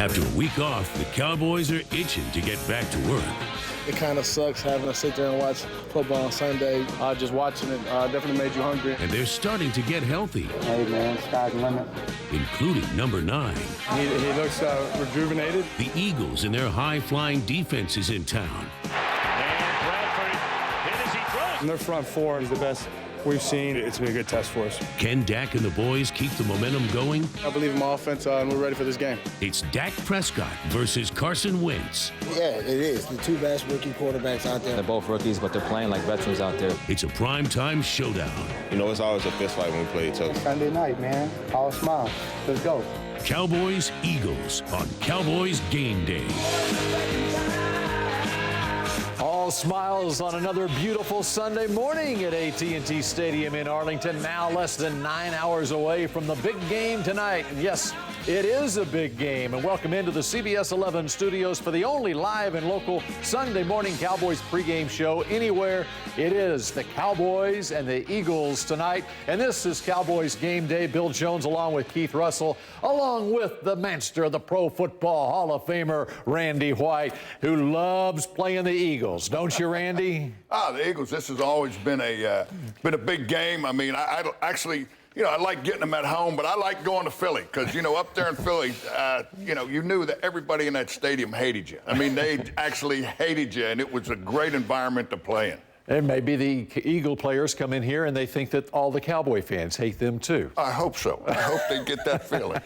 After a week off, the Cowboys are itching to get back to work. It kind of sucks having to sit there and watch football on Sunday. Just watching it definitely made you hungry. And they're starting to get healthy. Hey, man, sky's the limit. Including number 9. He looks rejuvenated. The Eagles and their high-flying defense is in town. And Bradford hit as he throws. And their front four is the best we've seen. It's been a good test for us. Can Dak and the boys keep the momentum going? I believe in my offense, and we're ready for this game. It's Dak Prescott versus Carson Wentz. Yeah, it is. The two best rookie quarterbacks out there. They're both rookies, but they're playing like veterans out there. It's a primetime showdown. You know, it's always a fist fight when we play each other. Sunday night, man. All smile. Let's go. Cowboys Eagles on Cowboys Game Day. All smiles on another beautiful Sunday morning at AT&T Stadium in Arlington. Now less than 9 hours away from the big game tonight. And yes, it is a big game. And welcome into the CBS 11 studios for the only live and local Sunday morning Cowboys pregame show anywhere. It is the Cowboys and the Eagles tonight. And this is Cowboys Game Day. Bill Jones along with Keith Russell, along with the master of the Pro Football Hall of Famer, Randy White, who loves playing the Eagles. Don't you, Randy? The Eagles, this has always been a big game. I mean, I actually, I like getting them at home, but I like going to Philly because, up there in Philly, you knew that everybody in that stadium hated you. I mean, they actually hated you, and it was a great environment to play in. And maybe the Eagle players come in here and they think that all the Cowboy fans hate them too. I hope so. I hope they get that feeling.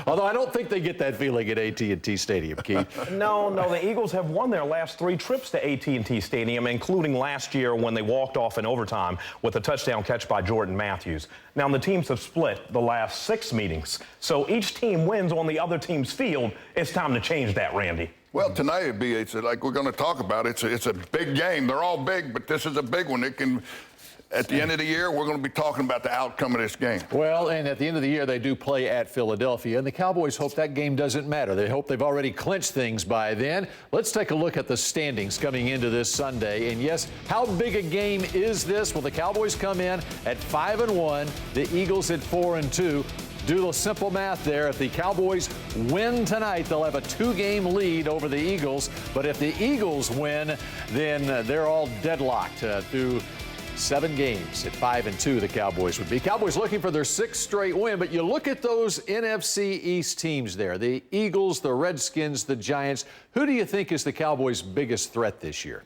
Although I don't think they get that feeling at AT&T Stadium, Keith. No, the Eagles have won their last 3 trips to AT&T Stadium, including last year when they walked off in overtime with a touchdown catch by Jordan Matthews. Now, the teams have split the last 6 meetings, so each team wins on the other team's field. It's time to change that, Randy. Well, tonight it's like we're going to talk about. It's a big game. They're all big, but this is a big one. It can. At the end of the year, we're going to be talking about the outcome of this game. Well, and at the end of the year, they do play at Philadelphia, and the Cowboys hope that game doesn't matter. They hope they've already clinched things by then. Let's take a look at the standings coming into this Sunday. And yes, how big a game is this? Well, the Cowboys come in at 5-1, the Eagles at 4-2. Do the simple math there. If the Cowboys win tonight, they'll have a 2-game lead over the Eagles. But if the Eagles win, then they're all deadlocked through 7 games. At 5-2, the Cowboys would be. Cowboys looking for their 6th straight win. But you look at those NFC East teams there, the Eagles, the Redskins, the Giants. Who do you think is the Cowboys' biggest threat this year?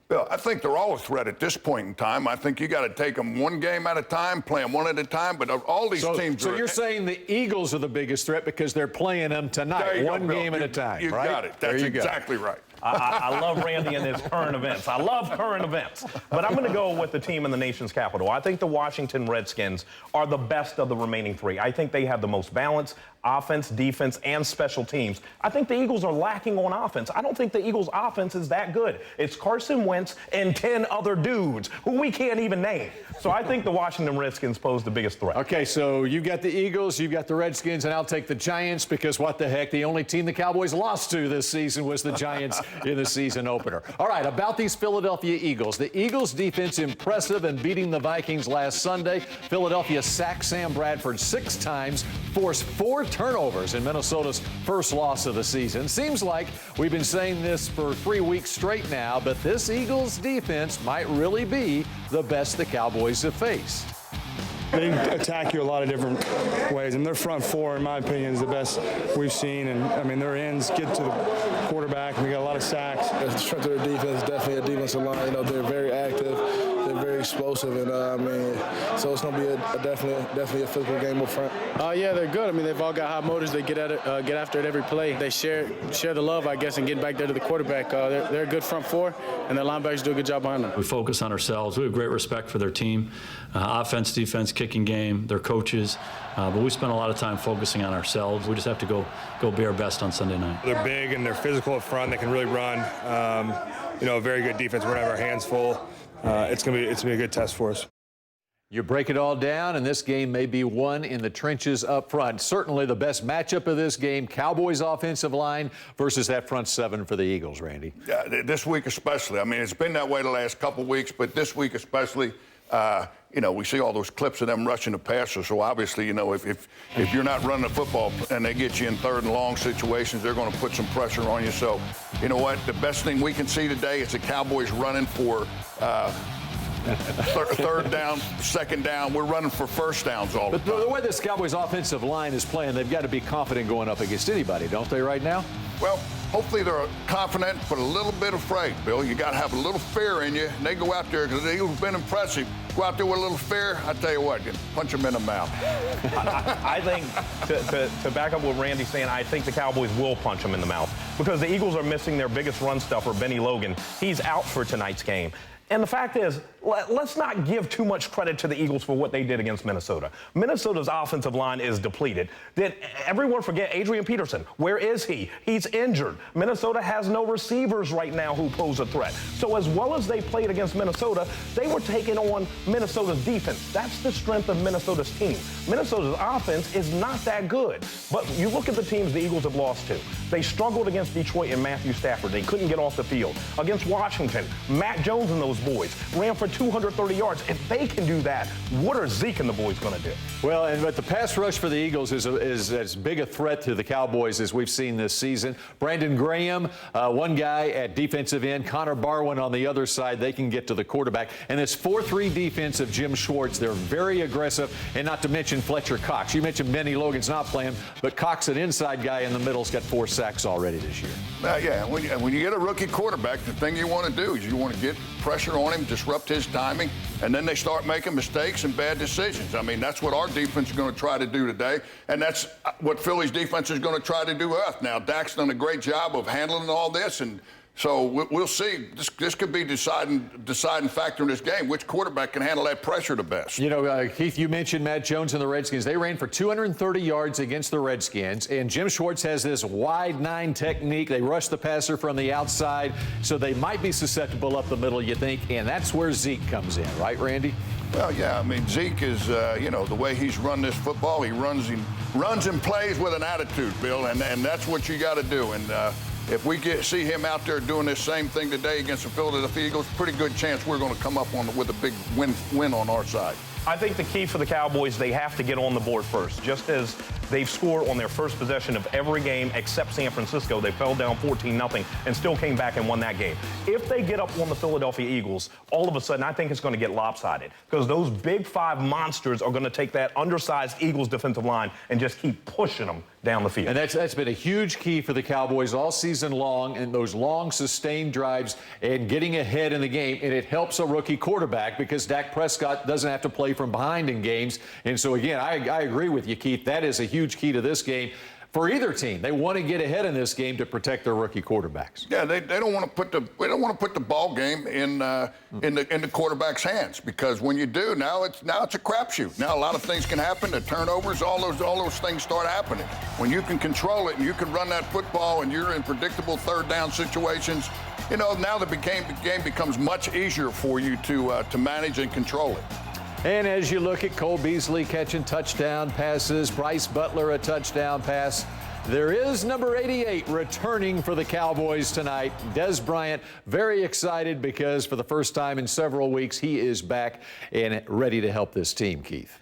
Well, I think they're all a threat at this point in time. I think you got to take them one game at a time, play them one at a time. But all these teams So you're saying the Eagles are the biggest threat because they're playing them tonight, one game at a time, you right? got it. That's exactly right. I love Randy and his current events. I love current events. But I'm going to go with the team in the nation's capital. I think the Washington Redskins are the best of the remaining 3. I think they have the most balance, offense, defense, and special teams. I think the Eagles are lacking on offense. I don't think the Eagles' offense is that good. It's Carson Wentz and 10 other dudes who we can't even name. So I think the Washington Redskins pose the biggest threat. Okay, so you've got the Eagles, you've got the Redskins, and I'll take the Giants because what the heck, the only team the Cowboys lost to this season was the Giants in the season opener. All right, about these Philadelphia Eagles. The Eagles' defense impressive in beating the Vikings last Sunday. Philadelphia sacked Sam Bradford 6 times, forced 4 turnovers in Minnesota's first loss of the season. Seems like we've been saying this for 3 weeks straight now, but this Eagles defense might really be the best the Cowboys have faced. They attack you a lot of different ways, and their front four, in my opinion, is the best we've seen. And I mean, their ends get to the quarterback, and we got a lot of sacks. The strength of their defense, definitely a defensive line. They're very active, they're very explosive, and so it's going to be definitely a physical game up front. Yeah, they're good. I mean, they've all got high motors. They get at it, get after it every play. They share the love, I guess, and getting back there to the quarterback. They're a good front four, and their linebackers do a good job behind them. We focus on ourselves. We have great respect for their team, offense, defense, kicking game, their coaches, but we spend a lot of time focusing on ourselves. We just have to go be our best on Sunday night. They're big and they're physical up front. They can really run. A very good defense. We're gonna have our hands full. It's gonna be a good test for us. You break it all down, and this game may be won in the trenches up front. Certainly the best matchup of this game, Cowboys offensive line versus that front 7 for the Eagles, Randy. Yeah, this week especially. I mean, it's been that way the last couple weeks, but this week especially, we see all those clips of them rushing the passer. So obviously, if you're not running the football and they get you in 3rd and long situations, they're going to put some pressure on you. So, you know what? The best thing we can see today is the Cowboys running for 3rd down, 2nd down. We're running for 1st downs all the time. But the way this Cowboys offensive line is playing, they've got to be confident going up against anybody, don't they, right now? Well, hopefully they're confident, but a little bit afraid, Bill. You got to have a little fear in you. And they go out there, because the Eagles have been impressive. Go out there with a little fear, I tell you what, you punch them in the mouth. I think, to back up what Randy's saying, I think the Cowboys will punch them in the mouth because the Eagles are missing their biggest run stuffer, Benny Logan. He's out for tonight's game. And the fact is, let's not give too much credit to the Eagles for what they did against Minnesota. Minnesota's offensive line is depleted. Did everyone forget Adrian Peterson? Where is he? He's injured. Minnesota has no receivers right now who pose a threat. So as well as they played against Minnesota, they were taking on Minnesota's defense. That's the strength of Minnesota's team. Minnesota's offense is not that good. But you look at the teams the Eagles have lost to. They struggled against Detroit and Matthew Stafford. They couldn't get off the field. Against Washington, Matt Jones and those boys ran for 230 yards. If they can do that, what are Zeke and the boys going to do? Well, but the pass rush for the Eagles is as big a threat to the Cowboys as we've seen this season. Brandon Graham, one guy at defensive end, Connor Barwin on the other side. They can get to the quarterback. And this 4-3 defense of Jim Schwartz, they're very aggressive, and not to mention Fletcher Cox. You mentioned Benny Logan's not playing, but Cox, an inside guy in the middle, has got 4 sacks already this year. Yeah, when you get a rookie quarterback, the thing you want to do is you want to get pressure on him, disrupt his timing, and then they start making mistakes and bad decisions. I mean, that's what our defense is going to try to do today, and that's what Philly's defense is going to try to do to us. Now, Dak's done a great job of handling all this, and so we'll see. This could be deciding factor in this game. Which quarterback can handle that pressure the best? You know, Keith, you mentioned Matt Jones and the Redskins. They ran for 230 yards against the Redskins, and Jim Schwartz has this wide 9 technique. They rush the passer from the outside, so they might be susceptible up the middle, you think, and that's where Zeke comes in, right, Randy? Well, yeah, I mean, Zeke is, the way he's run this football, he runs and plays with an attitude, Bill, and that's what you got to do. And if we see him out there doing this same thing today against the Philadelphia Eagles, pretty good chance we're going to come up with a big win on our side. I think the key for the Cowboys, they have to get on the board first. Just as they've scored on their first possession of every game except San Francisco. They fell down 14-0 and still came back and won that game. If they get up on the Philadelphia Eagles, all of a sudden I think it's going to get lopsided because those big 5 monsters are going to take that undersized Eagles defensive line and just keep pushing them down the field. And that's been a huge key for the Cowboys all season long, and those long sustained drives and getting ahead in the game. And it helps a rookie quarterback because Dak Prescott doesn't have to play from behind in games. And so, again, I agree with you, Keith. That is a huge key to this game. For either team, they want to get ahead in this game to protect their rookie quarterbacks. Yeah, they don't want to put the ball game in the quarterback's hands, because when you do, now it's a crapshoot. Now a lot of things can happen. The turnovers, all those things start happening. When you can control it and you can run that football and you're in predictable 3rd down situations, now the game becomes much easier for you to manage and control it. And as you look at Cole Beasley catching touchdown passes, Bryce Butler a touchdown pass, there is number 88 returning for the Cowboys tonight. Dez Bryant, very excited because for the first time in several weeks, he is back and ready to help this team, Keith.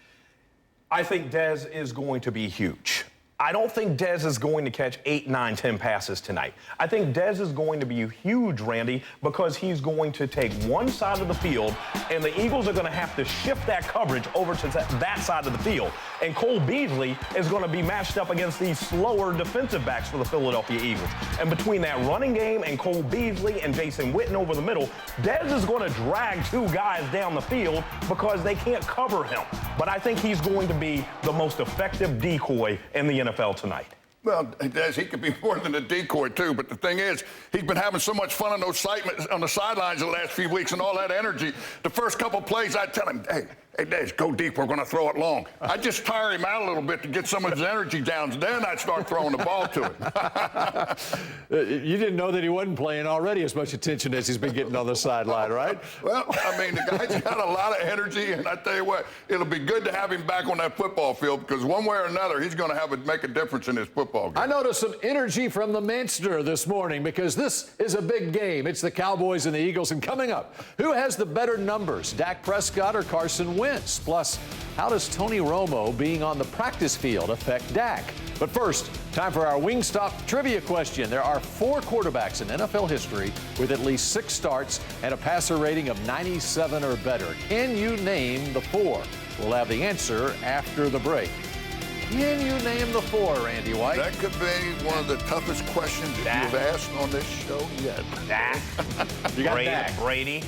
I think Dez is going to be huge. I don't think Dez is going to catch 8, 9, 10 passes tonight. I think Dez is going to be huge, Randy, because he's going to take one side of the field, and the Eagles are going to have to shift that coverage over to that side of the field. And Cole Beasley is going to be matched up against these slower defensive backs for the Philadelphia Eagles. And between that running game and Cole Beasley and Jason Witten over the middle, Dez is going to drag 2 guys down the field because they can't cover him. But I think he's going to be the most effective decoy in the NFL tonight. Well, he could be more than a decoy, too. But the thing is, he's been having so much fun on the sidelines the last few weeks and all that energy. The first couple plays, I tell him, hey, Dez, go deep. We're going to throw it long. I just tire him out a little bit to get some of his energy down. Then I'd start throwing the ball to him. You didn't know that he wasn't playing already as much attention as he's been getting on the sideline, right? Well, I mean, the guy's got a lot of energy, and I tell you what, it'll be good to have him back on that football field because one way or another, he's going to make a difference in his football game. I noticed some energy from the Manchester this morning because this is a big game. It's the Cowboys and the Eagles, and coming up, who has the better numbers, Dak Prescott or Carson Wentz? Wentz? Plus, how does Tony Romo being on the practice field affect Dak? But first, time for our Wingstop trivia question. There are 4 quarterbacks in NFL history with at least 6 starts and a passer rating of 97 or better. Can you name the 4? We'll have the answer after the break. Can you name the 4, Randy White? That could be one of the toughest questions that you've asked on this show yet. Dak. You got Dak. Brady.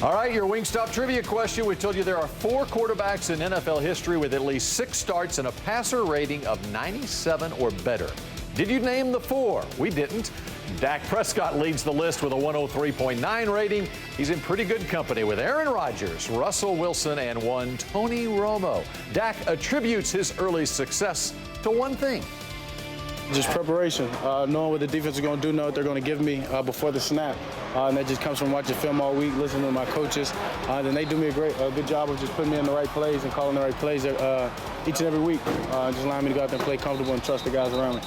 All right, your Wingstop trivia question. We told you there are 4 quarterbacks in NFL history with at least 6 starts and a passer rating of 97 or better. Did you name the 4? We didn't. Dak Prescott leads the list with a 103.9 rating. He's in pretty good company with Aaron Rodgers, Russell Wilson, and one Tony Romo. Dak attributes his early success to one thing. Just preparation, knowing what the defense is going to do, know what they're going to give me before the snap. And that just comes from watching film all week, listening to my coaches. And they do me a good job of just putting me in the right plays and calling the right plays each and every week. Just allowing me to go out there and play comfortable and trust the guys around me.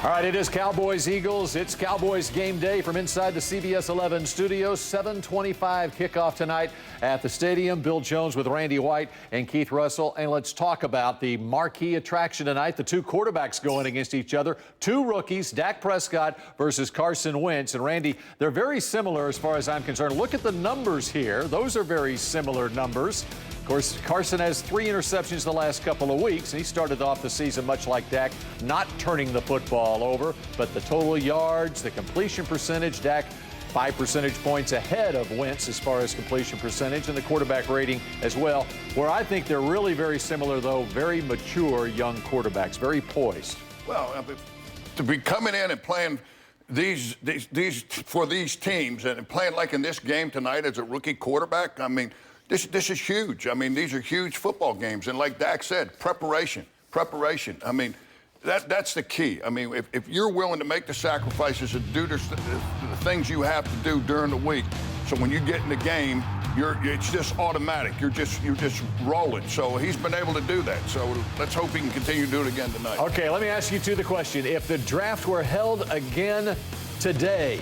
All right, it is Cowboys Eagles. It's Cowboys Game Day from inside the CBS 11 studios. 7:25 kickoff tonight at the stadium. Bill Jones with Randy White and Keith Russell. And let's talk about the marquee attraction tonight. The 2 quarterbacks going against each other. 2 rookies, Dak Prescott versus Carson Wentz. And Randy, they're very similar as far as I'm concerned. Look at the numbers here. Those are very similar numbers. Of course, Carson has 3 interceptions the last couple of weeks, and he started off the season much like Dak, not turning the football over. But the total yards, the completion percentage, Dak 5 percentage points ahead of Wentz as far as completion percentage, and the quarterback rating as well. Where I think they're really very similar, though, very mature young quarterbacks, very poised. Well, to be coming in and playing these for these teams and playing like in this game tonight as a rookie quarterback, I mean, this is huge. I mean, these are huge football games. And like Dak said, preparation. I mean, that's the key. I mean, if you're willing to make the sacrifices and do the things you have to do during the week, so when you get in the game, it's just automatic. You're just rolling. So he's been able to do that. So let's hope he can continue to do it again tonight. Okay, let me ask you the question. If the draft were held again today,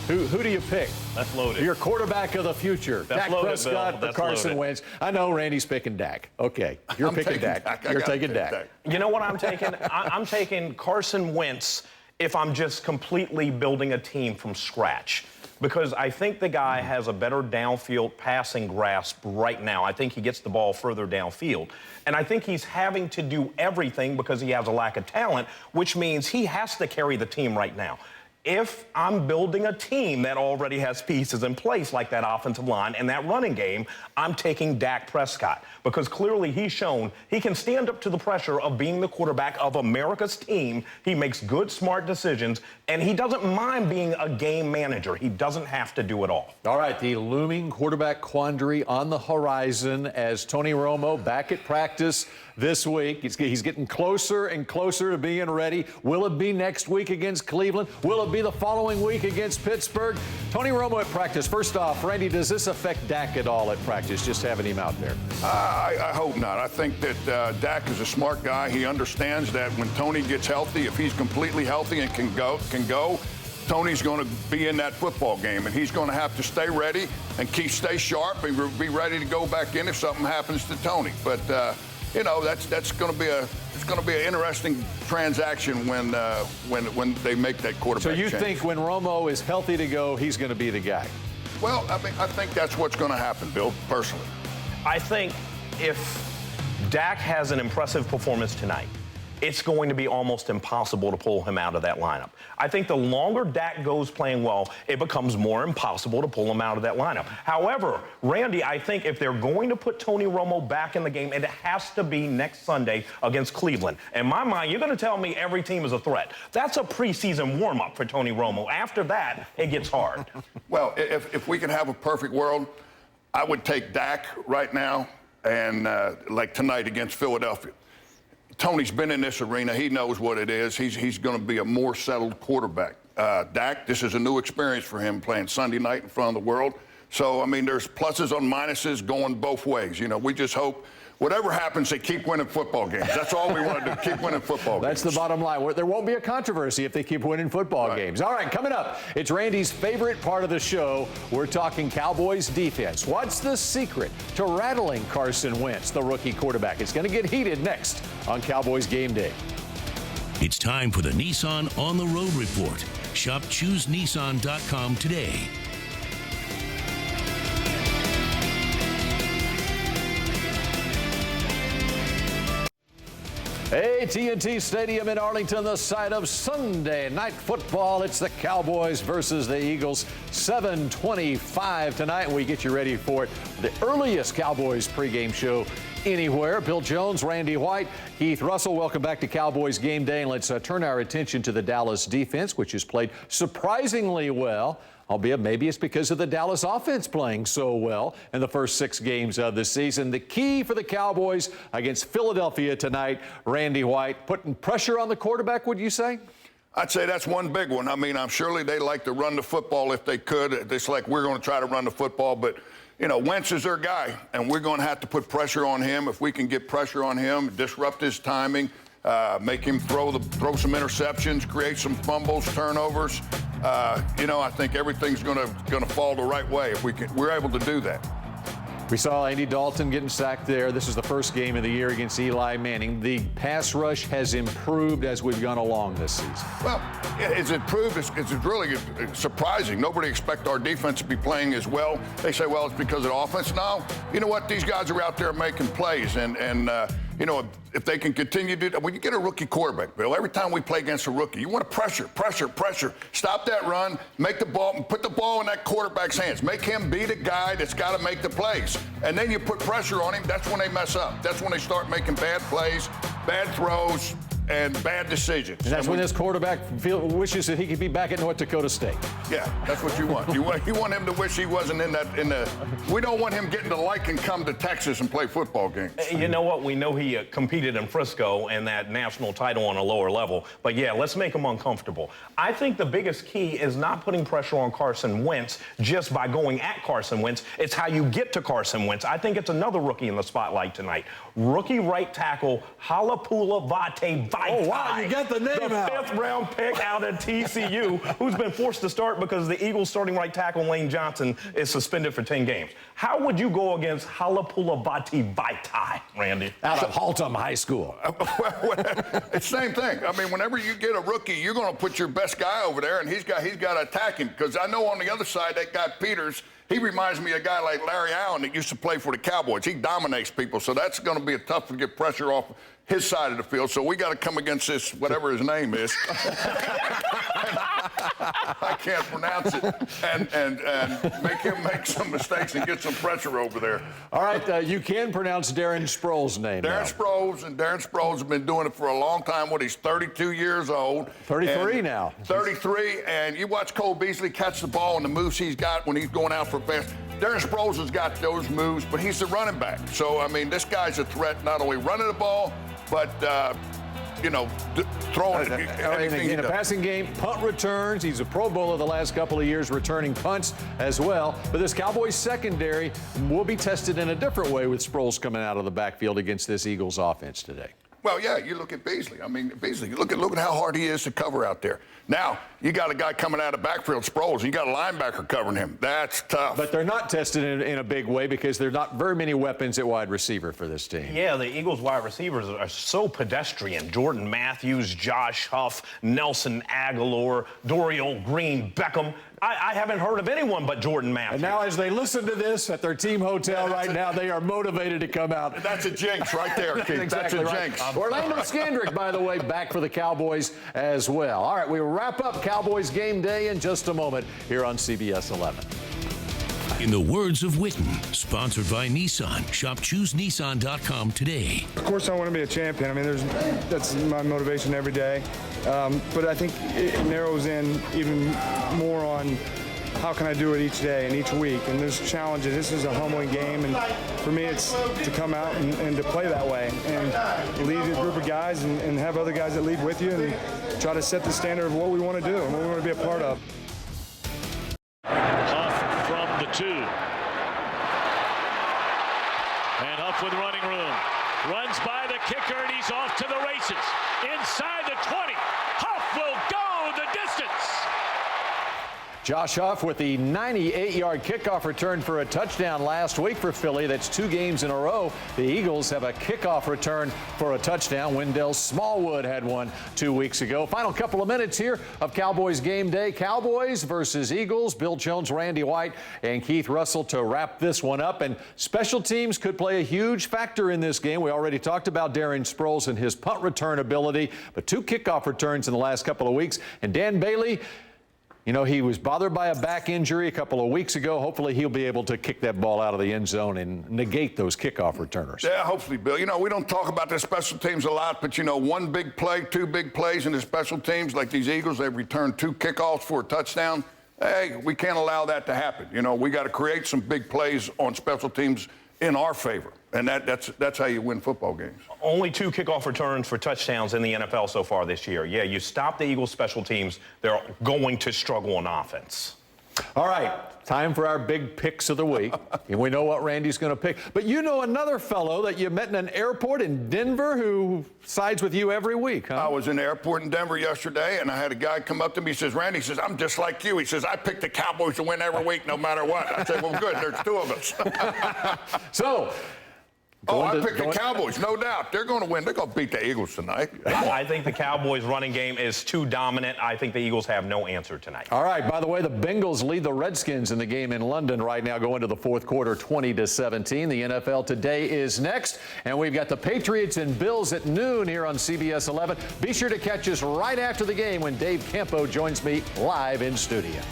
who do you pick? That's loaded. Your quarterback of the future. That's Dak loaded, Prescott Bill. or Carson Wentz. I know Randy's picking Dak. Okay, you're picking Dak. You're taking Dak. You know what I'm taking? I'm taking Carson Wentz if I'm just completely building a team from scratch. Because I think the guy has a better downfield passing grasp right now. I think he gets the ball further downfield. And I think he's having to do everything because he has a lack of talent, which means he has to carry the team right now. If I'm building a team that already has pieces in place, like that offensive line and that running game, I'm taking Dak Prescott because clearly he's shown he can stand up to the pressure of being the quarterback of America's team. He makes good, smart decisions, and he doesn't mind being a game manager. He doesn't have to do it all. All right, the looming quarterback quandary on the horizon as Tony Romo back at practice this week. He's getting closer and closer to being ready. Will it be next week against Cleveland? Will it be the following week against Pittsburgh? Tony Romo at practice. First off, Randy, does this affect Dak at all at practice, just having him out there? I hope not. I think that Dak is a smart guy. He understands that when Tony gets healthy, if he's completely healthy and can go, Tony's going to be in that football game, and he's going to have to stay ready and stay sharp and be ready to go back in if something happens to Tony. But you know, that's going to be an interesting transaction when they make that quarterback change. So you think when Romo is healthy to go, he's going to be the guy? Well, I think that's what's going to happen, Bill, personally. I think if Dak has an impressive performance tonight, it's going to be almost impossible to pull him out of that lineup. I think the longer Dak goes playing well, it becomes more impossible to pull him out of that lineup. However, Randy, I think if they're going to put Tony Romo back in the game, it has to be next Sunday against Cleveland. In my mind, you're going to tell me every team is a threat. That's a preseason warm-up for Tony Romo. After that, it gets hard. Well, if we could have a perfect world, I would take Dak right now and like tonight against Philadelphia. Tony's been in this arena. He knows what it is. He's going to be a more settled quarterback. Dak, this is a new experience for him playing Sunday night in front of the world. So, I mean, there's pluses and minuses going both ways. You know, we just hope whatever happens, they keep winning football games. That's all we want to do, keep winning football games. That's the bottom line. There won't be a controversy if they keep winning football games. All right, coming up, it's Randy's favorite part of the show. We're talking Cowboys defense. What's the secret to rattling Carson Wentz, the rookie quarterback? It's going to get heated next on Cowboys Game Day. It's time for the Nissan On the Road Report. Shop ChooseNissan.com today. AT&T Stadium in Arlington, the site of Sunday Night Football. It's the Cowboys versus the Eagles. 7:25 tonight. We get you ready for it. The earliest Cowboys pregame show anywhere. Bill Jones, Randy White, Keith Russell. Welcome back to Cowboys Game Day. And let's turn our attention to the Dallas defense, which has played surprisingly well. Albeit maybe it's because of the Dallas offense playing so well in the first 6 games of the season. The key for the Cowboys against Philadelphia tonight, Randy White, putting pressure on the quarterback, would you say? I'd say that's one big one. I mean, I'm surely they like to run the football if they could. It's like we're going to try to run the football, but you know, Wentz is their guy, and we're going to have to put pressure on him. If we can get pressure on him, disrupt his timing, make him throw some interceptions, create some fumbles, turnovers. You know, I think everything's going to fall the right way if we're able to do that. We saw Andy Dalton getting sacked there. This is the first game of the year against Eli Manning. The pass rush has improved as we've gone along this season. Well, it's improved. It's really surprising. Nobody expected our defense to be playing as well. They say, well, it's because of the offense. No, you know what? These guys are out there making plays, and you know, if they can continue to do that, when you get a rookie quarterback, Bill, every time we play against a rookie, you want to pressure. Stop that run, make the ball, put the ball in that quarterback's hands. Make him be the guy that's got to make the plays. And then you put pressure on him, that's when they mess up. That's when they start making bad plays, bad throws, and bad decisions. And that's when this quarterback wishes that he could be back at North Dakota State. Yeah, that's what you want. You want him to wish he wasn't in the. We don't want him getting to like and come to Texas and play football games. You know what? We know he competed in Frisco and that national title on a lower level. But yeah, let's make him uncomfortable. I think the biggest key is not putting pressure on Carson Wentz just by going at Carson Wentz. It's how you get to Carson Wentz. I think it's another rookie in the spotlight tonight. Rookie right tackle Halapoulivaati Vaitai. Oh, wow, you got the name out. The 5th round pick out at TCU, who's been forced to start because the Eagles starting right tackle Lane Johnson is suspended for 10 games. How would you go against Halapoulivaati Vaitai, Randy? Out of Haltom High School. It's the same thing. I mean, whenever you get a rookie, you're going to put your best guy over there, and he's got to attack him. Because I know on the other side, that guy Peters, he reminds me of a guy like Larry Allen that used to play for the Cowboys. He dominates people, so that's going to be tough to get pressure off his side of the field. So we got to come against this, whatever his name is. I can't pronounce it. And make him make some mistakes and get some pressure over there. All right, you can pronounce Darren Sproles' name. Darren Sproles has been doing it for a long time. He's 32 years old. 33 now. 33, and you watch Cole Beasley catch the ball and the moves he's got when he's going out for a pass. Darren Sproles has got those moves, but he's the running back. So, I mean, this guy's a threat, not only running the ball, but, you know, throwing it. In a passing game, punt returns. He's a Pro Bowler the last couple of years, returning punts as well. But this Cowboys secondary will be tested in a different way with Sproles coming out of the backfield against this Eagles offense today. Well, yeah, you look at Beasley. I mean, Beasley, look at how hard he is to cover out there. Now, you got a guy coming out of backfield, Sproles, and you got a linebacker covering him. That's tough. But they're not tested in a big way because there's not very many weapons at wide receiver for this team. Yeah, the Eagles wide receivers are so pedestrian. Jordan Matthews, Josh Huff, Nelson Aguilar, Dorial Green, Beckham. I haven't heard of anyone but Jordan Matthews. And now as they listen to this at their team hotel right now, they are motivated to come out. That's a jinx right there, Keith. Exactly that's a right. jinx. Orlando Scandrick, by the way, back for the Cowboys as well. All right, we wrap up Cowboys Game Day in just a moment here on CBS 11. In the words of Witten, sponsored by Nissan. Shop ChooseNissan.com today. Of course, I want to be a champion. I mean, that's my motivation every day. But I think it narrows in even more on how can I do it each day and each week. And there's challenges. This is a humbling game, and for me, it's to come out and to play that way and lead a group of guys and have other guys that lead with you and try to set the standard of what we want to do and what we want to be a part of. Huff from the 2. And Huff Huff with running room. Runs by the kicker, and he's off to the races. Inside the 20. Huff will go the distance. Josh Huff with the 98-yard kickoff return for a touchdown last week for Philly. That's 2 games in a row. The Eagles have a kickoff return for a touchdown. Wendell Smallwood had one 2 weeks ago. Final couple of minutes here of Cowboys Game Day. Cowboys versus Eagles. Bill Jones, Randy White, and Keith Russell to wrap this one up. And special teams could play a huge factor in this game. We already talked about Darren Sproles and his punt return ability, but 2 kickoff returns in the last couple of weeks. And Dan Bailey, you know, he was bothered by a back injury a couple of weeks ago. Hopefully he'll be able to kick that ball out of the end zone and negate those kickoff returners. Yeah, hopefully, Bill. You know, we don't talk about the special teams a lot, but, you know, 1 big play, 2 big plays in the special teams, like these Eagles, they've returned 2 kickoffs for a touchdown. Hey, we can't allow that to happen. You know, we got to create some big plays on special teams in our favor. And that's how you win football games. Only 2 kickoff returns for touchdowns in the NFL so far this year. Yeah, you stop the Eagles' special teams, they're going to struggle on offense. All right, time for our big picks of the week. And we know what Randy's going to pick. But you know another fellow that you met in an airport in Denver who sides with you every week, huh? I was in the airport in Denver yesterday, and I had a guy come up to me. He says, Randy, he says, I'm just like you. He says, I pick the Cowboys to win every week no matter what. I said, well, good, there's 2 of us. So... I picked the Cowboys, no doubt. They're going to win. They're going to beat the Eagles tonight. I think the Cowboys' running game is too dominant. I think the Eagles have no answer tonight. All right, by the way, the Bengals lead the Redskins in the game in London right now, going to the 4th quarter, 20-17. The NFL Today is next, and we've got the Patriots and Bills at noon here on CBS 11. Be sure to catch us right after the game when Dave Campo joins me live in studio.